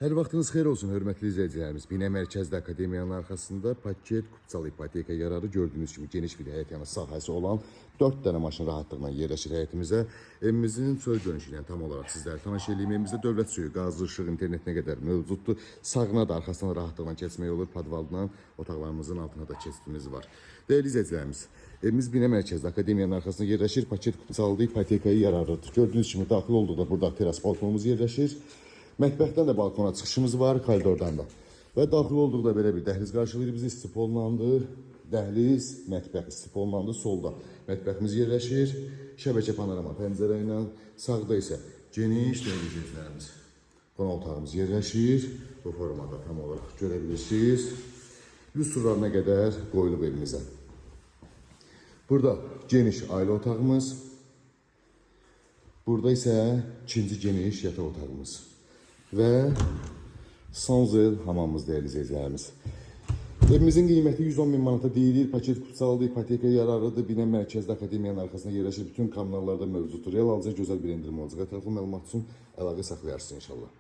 Hər vaxtınız xeyir olsun, hörmətli izləyicilərimiz. Binə mərkəzdə akademiyanın arxasında paket kupçalı ipoteka yararı gördüyünüz kimi geniş bir həyət yanı sahəsi olan 4 dənə maşın rahatlıqla yerləşir həyətimizə. Evimizin çöl görünüşü ilə tam olaraq sizləri tanış edeyim. Evimizdə dövlət suyu, qazlı işıq, internetinə qədər mövcuddur. Sağına da arxasına rahatlıqla keçmək olur. Podvaldan otaqlarımızın altına da keçidimiz var. Dəyərli izləyicilərimiz, evimiz Binə mərkəzdə akademiyanın arxasında yerləşir. Paket kupçalı ipoteka yararıdır. Gördüyünüz kimi daxil olduqda burada teras balkonumuz yerləşir. Mətbəxdən də balkona çıxışımız var, koridordan da. Və daxil olduqda belə bir dəhliz qarşılayır bizi, istifollandır. Dəhliz, mətbəx istifollandır, solda mətbəximiz yerləşir. Şəbəkə panorama pəncərə ilə, sağda isə geniş dəyişikliklərimiz. Qonaq otağımız yerləşir. Bu formada tam olaraq görə bilirsiniz. Lüstrlarına qədər qoyulub evimizə. Burada geniş ailə otağımız. Burada isə ikinci geniş yataq otağımız. Və sanzel hamamımız dəyərli izləyicilərimiz. Evimizin qiyməti 110.000 manata deyilir. Paket kupçalı ipoteka yararıdır. Binə mərkəzdə akademiyanın arxasında yerləşir. Bütün kanallarda mövcuddur. Real alıcı gözəl bir endirim olacaq. Telefon məlumat üçün əlaqə saxlayarsınız inşallah.